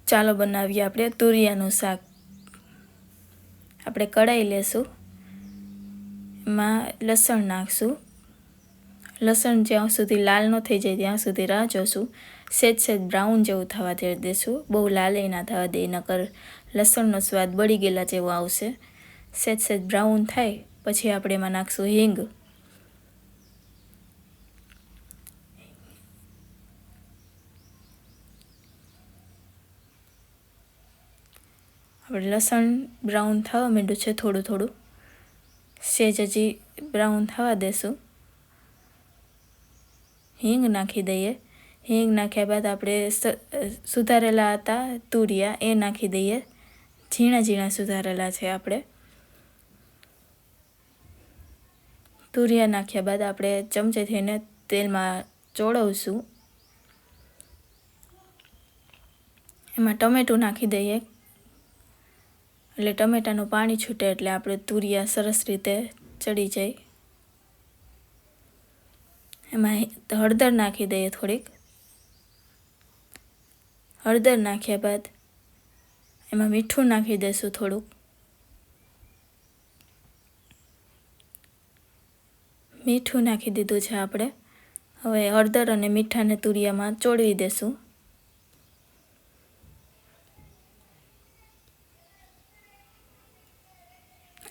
ચાલો બનાવીએ આપણે તુરિયાનું શાક। આપણે કઢાઈ લેશું, એમાં લસણ નાખશું। લસણ જ્યાં સુધી લાલ ન થઈ જાય ત્યાં સુધી રાહ જોશું। સેજ બ્રાઉન જેવું થવા દેશું, બહુ લાલ ના થવા દે, નકર લસણનો સ્વાદ બળી ગયેલા જેવો આવશે। સેજ બ્રાઉન થાય પછી આપણે એમાં નાખશું હિંગ। આપણે લસણ બ્રાઉન થવા માંડ્યું છે થોડું થોડું, સેજ હજી બ્રાઉન થવા દેશું। હિંગ નાખી દઈએ। હિંગ નાખ્યા બાદ આપણે સુધારેલા હતા તુરિયા એ નાખી દઈએ। ઝીણા ઝીણા સુધારેલા છે આપણે। તુરિયા નાખ્યા બાદ આપણે ચમચેથી એને તેલમાં ચોળવશું। એમાં ટમેટું નાખી દઈએ, એટલે ટમેટાનું પાણી છૂટે એટલે આપણે તુરિયા સરસ રીતે ચડી જાય। એમાં હળદર નાખી દઈએ થોડીક। હળદર નાખ્યા બાદ એમાં મીઠું નાખી દઈશું થોડુંક। મીઠું નાખી દીધું છે આપણે। હવે હળદર અને મીઠાને તુરિયામાં ચોળવી દેશું।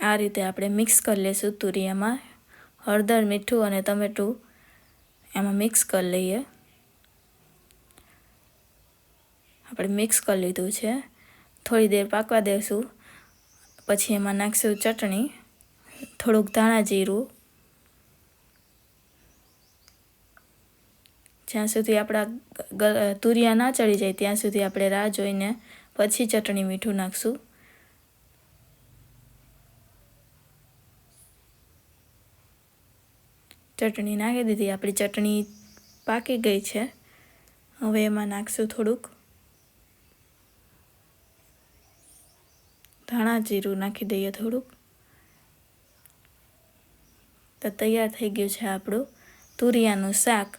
આ રીતે આપણે મિક્સ કરી લઈશું તુરિયામાં। હળદર, મીઠું અને ટમેટું એમાં મિક્સ કરી લઈએ। આપણે મિક્સ કરી લીધું છે, થોડી દેર પાકવા દઈશું। પછી એમાં નાખશું ચટણી, થોડુંક ધાણા જીરું। જ્યાં સુધી આપણા તુરિયા ના ચડી જાય ત્યાં સુધી આપણે રાહ જોઈને પછી ચટણી મીઠું નાખશું। ચટણી નાખી દીધી, આપણી ચટણી પાકી ગઈ છે। હવે એમાં નાખશું થોડુંક ધાણા જીરું નાખી દઈએ થોડુંક, તો તૈયાર થઈ ગયું છે આપણું તુરિયાનું શાક।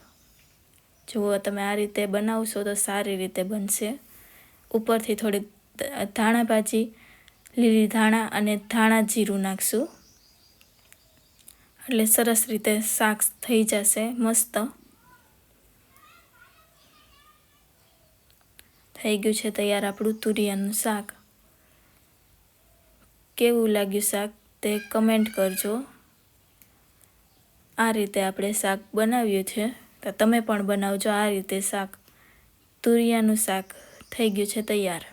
જુઓ તમે આ રીતે બનાવશો તો સારી રીતે બનશે। ઉપરથી થોડીક ધાણા ભાજી, લીલી ધાણા અને ધાણા જીરું નાખશું, એટલે સરસ રીતે શાક થઈ જશે મસ્ત। થઈ ગયું છે તૈયાર આપણું તુરિયાનું શાક। કેવું લાગ્યું શાક તે કમેન્ટ કરજો। આ રીતે આપણે શાક બનાવ્યું છે, તો તમે પણ બનાવજો આ રીતે શાક। તુરિયાનું શાક થઈ ગયું છે તૈયાર।